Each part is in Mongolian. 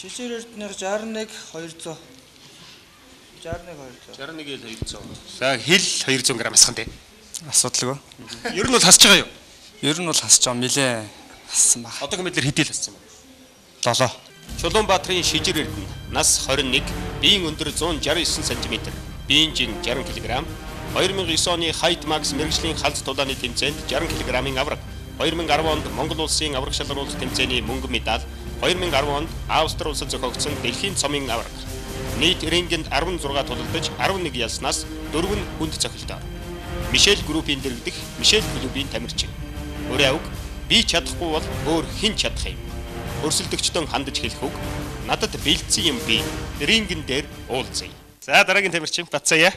Шижээр эрдэнэ 61 200. 61 200. За хэл 200 г асхан тий. Асуудалгүй. Ер нь бол хасж байгаа юу? Ер нь бол хасж байгаа нилээ хассан баг. Одоогийн мэдлэр хэдий л хассан байна? 7. Чулуунбаатарын Шижээр эрдэнэ нас 21, биеийн өндөр 169 см, биеийн жин 60 кг, 2009 оны Height Max мэрэгжлийн халз тулааны тэмцээнд 60 кг-ийн авраг, 2010 онд Монгол улсын авраг шалгаруулалт тэмцээний мөнгөн медаль, 2010 онд Австри улсад зохиогдсон дэлхийн цомын авраг. Нийт рингенд 16 тулалдаж 11 ялснаас 4 нь хүнд цохилтоо. Мишель группийн дэргэдэх Мишель клубийн тамирчин. Өөрөө үг би чадахгүй бол өөр хэн чадах юм. Өрсөлдөгчдөн хандаж хэлэх үг надад бэлдсэн юм би рингэн дээр уулзъя. За дараагийн тамирчин Бацая.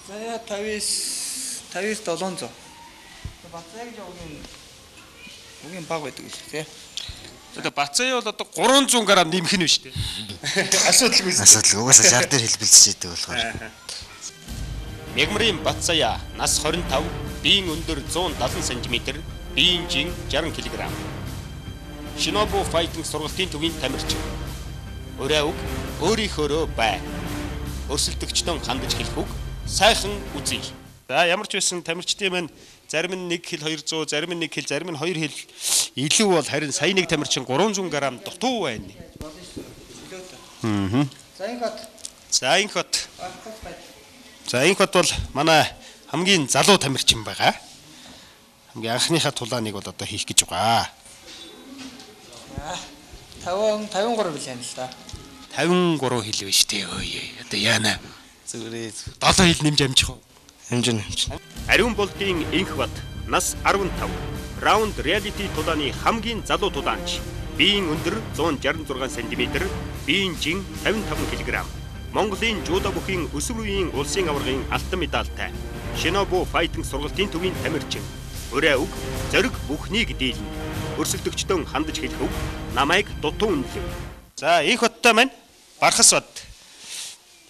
Бацая 50 700. Бацаяг угийн баг байдаг гэж тий. Одоо Бацая бол одоо 300 г нэмэх нь биш тий. Асуудалгүй. Асуудалгүй. Угаасаа шар дээр хэлбэлцэж идэг болохоор. Мягмарын Бацая нас 25, биеийн өндөр 170 см, биеийн жин 60 кг. Shinobu Fighting сургалтын төвийн тамирчин. Өөрөө үг өөрийнхөөрөө бай. Өрсөлдөгчдөн хандаж хэлэх үг сайхан үзье. За ямар ч байсан тамирчдын маань зарим нь 1 кг 200, зарим нь 1 кг, зарим нь 2 кг илүү бол харин сая нэг тамирчин 300 г дутуу байна. За энэ хот бол манай хамгийн залуу тамирчин байгаа. Хамгийн анхныхаа тулааныг бол одоо хийх гэж байгаа. 53 билээ юм л да. 53 хил биш тий. Одоо яана. Зүгээрээ 7 хил нэмж амжих уу? хэмжин. Ариун болдын инх бат нас 15. Раунд реалити тулааны хамгийн залуу тулаанч. Биеийн өндөр 166 см, биеийн жин 55 кг. Монголын жуудо бүхийн өсвөр үеийн улсын аваргын алтан медальтай. Shinobu Fighting сургалтын төвийн тамирчин. Өөрөө үг зориг бүхнийг дийлнэ. Өрсөлдөгчдөн хандаж хэлэх үг намайг дутуу үнэлэв. За инх баттай маань Бархас бат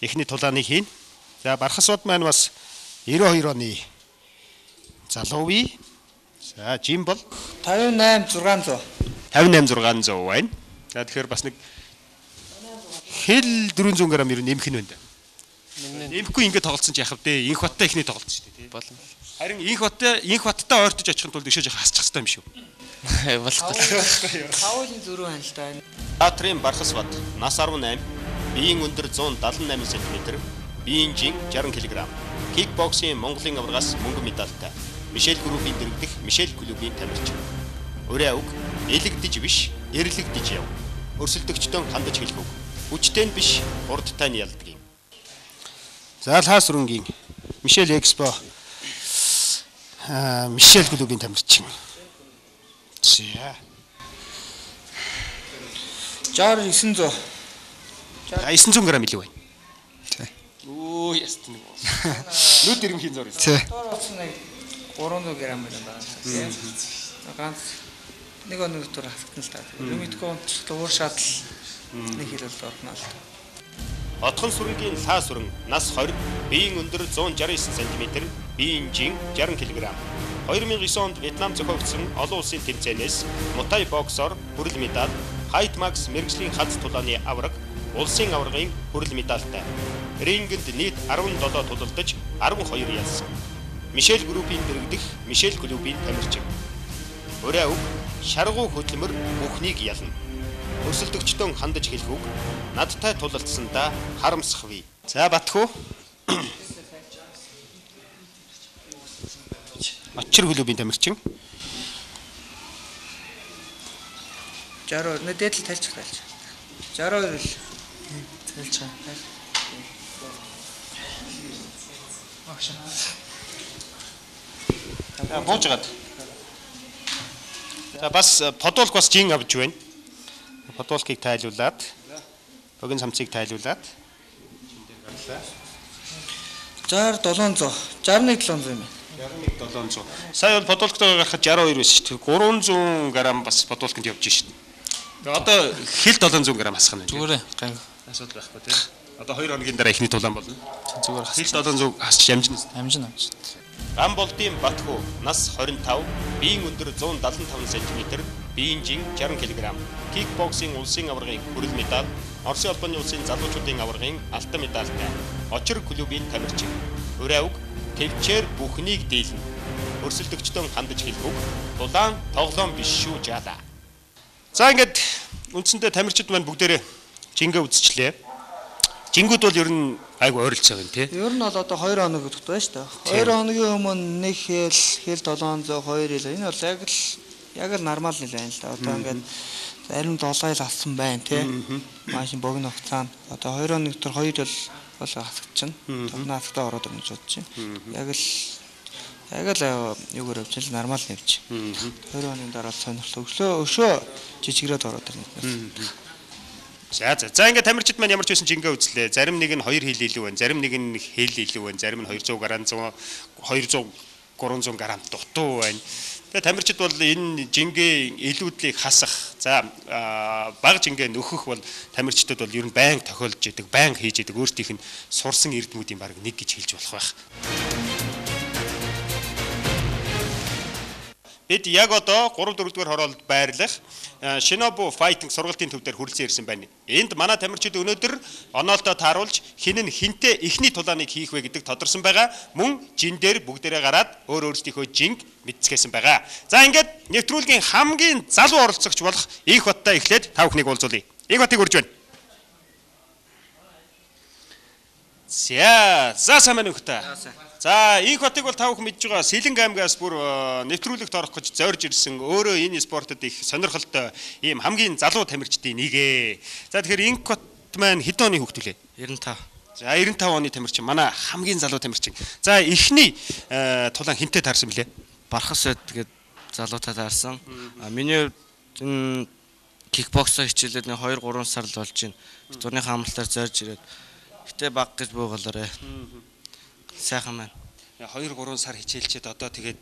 эхний тулааны хийн. За Бархас бат маань бас 92 оны залуу бий. За жим бол 58 600. 58 600 байна. За тэгэхээр бас нэг хэл 400 г ер нь нэмэх нь байна. Нэмэхгүй ингээд тоглолцсон ч яхав дээ. Инх баттай ихний тоглолцсон шүү дээ. Болно. Харин инх баттай ойртож очихын тулд ишээж хасчих хэвээр юм шүү. Болохгүй. Хавуулын зөрүү хань л да. Баатрын Бархас бат нас 18, биеийн өндөр 178 см, биеийн жин 60 кг. Кикбоксийн Монголын аваргаас мөнгөн медальтай. Мишель группийн дэргэдэх Мишель клубийн тамирчин. Өөрөө үг элэгдэж биш, эрлэгдэж яв. Өрсөлдөгчдөн хандаж хэлэх үг хүчтэй нь биш, хурдтай нь ялдаг юм. За лхаас өрөнгийн Мишель Экспо Мишель клубийн тамирчин. За 900. 900 г илүү байна. Тий. Оо ястна. Нүд ирэмхийн зур. Тий. Доор болсон нэг 300 г байна даа. Ганц нэг өнөختөр хавтан л та. Юмидгүй өөр шатал нэг хил бол орно л. Отхон сүрэнгийн лхаас сүрэн нас 20, биеийн өндөр 169 см, биеийн жин 60 кг. 2009 онд Вьетнам зохиогдсон олон улсын тэмцээнээс Muay боксоор хүрэл медаль, Height Max мэрэгжлийн халз тулааны авраг, улсын аваргын хүрэл медальтай. Рингенд нийт 17 тулалдаж 12 ялсан. Мишель группийн дэргэдэх Мишель клубийн тамирчин. Өөрөө үг шаргуу хөдөлмөр бүхнийг ялна. Өрсөлдөгчдөн хандаж хэлэх үг надтай тулалдсандаа харамсах вэ. За Батхүү. Очир клубийн тамирчин. 60 нэдэл тайлчих. 62 л тайлчих. Буужгаад. За бас подолк бас жин авч байна. Подолкыг тайлуулад, богино самцыг тайлуулад. 700, 61 700 юм. 61 700. Сая бол подолктой гарахад 62 байсан шүү дээ. 300 г бас подолконд явж шүү дээ. Тэгээ одоо хэл 700 г хасах нь. Зүгээрээ гайг. Асуудал байхгүй тийм. Одоо 2 хоногийн дараа ихний тулаан болно. Зүгээр хэл 700 хасч амжина. Амжина. Гамболдын Батхүү нас 25, биеийн өндөр 175 см, биеийн жин 60 кг, кикбоксing улсын аваргын хүрэл медаль, Оросын улбаны улсын залуучуудын аваргын алтан медальтай Очир клубын тамирчин. Өрөөг төвчээр бүхнийг дийлнэ. Өрсөлдөгчдөн хандаж хэлбэг дулаан тоглоом биш шүү жаалаа. За ингээд үндсэндээ тамирчид маань бүгдээрээ жингээ үзчихлээ. Жингүүд бол ер нь айгу ойролцоо байна тий. Ер нь бол одоо 2 хоног гэдэгт байна шүү дээ. 2 хоногийн өмнө нэг хэл 700 2 хэл. Энэ бол яг л нормал нэл байна л да. Одоо ингээд зарим 7 хэл авсан байна тий. Машин богино хугацаанд одоо 2 хоног дотор 2 хэл бол хасчихна. Томнаастай ороод ирнэ гэж бодож байна. Яг л юугаар явж нормал нэвч. 2 хоногийн дараа сонирхол өшөө жижигрээд ороод ирнэ. За ингээд тамирчид маань ямар ч байсан жингээ үзлээ. Зарим нэг нь 2 хил илүү байна, зарим нэг нь хил илүү байна, зарим нь 200 грамм 200 300 грамм дутуу байна. Тэгээ тамирчид бол энэ жингээ илүүдлийг хасах, за бага жингээ нөхөх бол тамирчдад бол ер нь байнга тохиолж идэг, байнга хийж идэг, өөртөөх нь сурсан эрдэмүүдийн баг нэг гэж хэлж болох байх. Бид яг одоо 3-4 дугаар хороолд байрлах Shinobu Fighting сургалтын төв дээр хүрэлцэн ирсэн байна. Энд манай тамирчид өнөөдөр оноолтоо тааруулж хин нь хинтээ эхний тулааныг хийх вэ гэдэг тодорсон байгаа. Мөн жин дээр бүгдээрээ гараад өөрсдийнхөө жинг мэдцгээсэн байгаа. За ингээд нэвтрүүлгийн хамгийн залуу оролцогч болох Их Баттай эхлээд та бүхнийг уулзуулъя. Их Батыг урьж байна. За сайн байна уу та? За Их Батыг бол та бүхэн мэдж байгаа Сэлэнг аймгаас бүр нэвтрүүлэгт орох гэж зорж ирсэн өөрөө энэ спортод их сонирхолтой ийм хамгийн залуу тамирчдын нэгэ. За тэгэхээр Их Бат маань хэдэн оны хүүхэд вэ? 95. За 95 оны тамирчин манай хамгийн залуу тамирчин. За эхний тулаан хинтээ таарсан блэ? Бархас байд гээд залуутай таарсан. Миний кикбоксоо хичээлээд 2-3 сар л болж байна. Турныхаа амралтаар зорж ирээд гэтээ баг гэж буугалаарэ. Сайхан байна. 2-3 сар хичээлчээд одоо тэгээд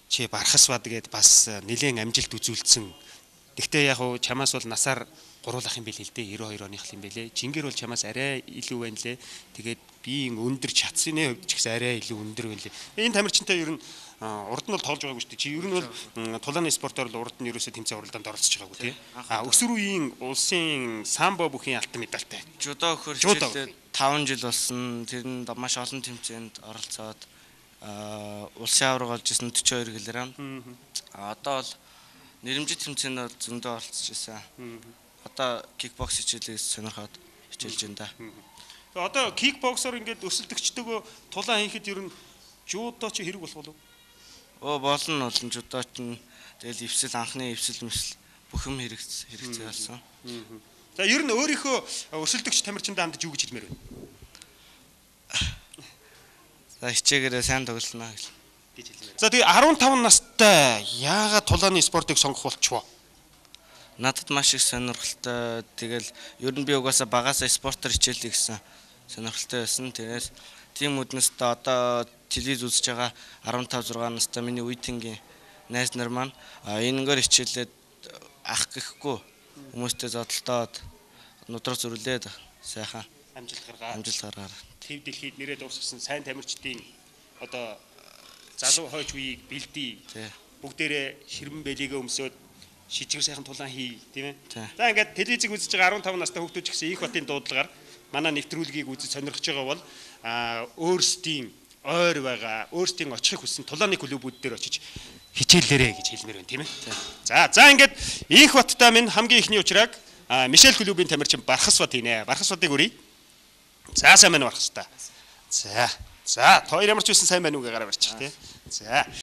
чи бархас бад гээд бас нэлээд амжилт үзүүлсэн. Гэхдээ яг уу чамаас бол насаар гуруулах юм бэл л дээ 92 оных юм бэлээ. Жингээр бол чамаас арай илүү байна лээ. Тэгээд биеийн өндөр чадсны хувьд ч гэсэн арай илүү өндөр байна лээ. Энэ тамирчинтай ер нь урд нь бол тоглож байгаагүй шүү дээ. Чи ер нь бол тулааны спортоор л урд нь ерөөсөө тэмцээн уралдаанд оролцож байгаагүй тий. Өсвөр үеийн улсын самбо бүхийн алтан медальтай. Жудо хөрчлөлтөд 5 жил болсон. Тэр нь маш олон тэмцээнд оролцоод улсын аварга олж исэн 42 кг. Одоо бол нэрэмжит тэмцээнд зөндөө оролцож исэн. Одоо кикбокс хичээлээс сонирхоод хичээлж байна да. Одоо кикбоксоор ингээд өрсөлдөгчдөөгөө тулаан хийхэд ер нь жудо чи хэрэг болох болов? Болно жудо ч тэгэл эвсэл анхны эвсэл бүх юм хэрэгцээ болсон. За ер нь өөрийнхөө өрсөлдөгч тамирчиндаа хандаж юу гэж хэлмээр байна? За хичээгээрээ сайн тоглоно гэж хэлмээр. За тэгээ 15 настай яагаад тулааны спортыг сонгох болчихвоо? Надад маш их сонирхолтой. Тэгэл ер нь би угаасаа багасаа спортоор хичээлээ гэсэн сонирхолтой байсан. Тэрээс тийм үднэстэй одоо телевиз үзэж байгаа 15-6 настай миний үеийнгийн найз нар маань энэгээр хичээлээд ах гэхгүй хүмүүстэй зодтолтоод нудраг зүрлээд сайхан амжилт гаргаад төв дэлхийд нэрээ дуусгасан сайн тамирчдын одоо залуу хойч үеийг бэлдээ. Бүгдээрээ ширмэн бэлийгээ өмсөөд шижгэр сайхан тулаан хий, тийм ээ. За ингээд телевизийг үзэж байгаа 15 настай хүүхдүүд ч гэсэн Их Батын дуудлагаар манай нэвтрүүлгийг үзэж сонирхож байгаа бол өөрсдийн ойр байгаа, өөрсдийн очихыг хүссэн тулааны клубүүд дээр очиж хичээллээрэ гэж хэлмээр байна, тийм ээ. За ингээд Их Баттай минь хамгийн ихний учраг Мишель клубын тамирчин Бархас Батийнэ. Бархас Батыг үрий. За сайн байна Бархас та. За хоёр ямар ч байсан сайн байна уу гэж гараа барьчих, тийм. За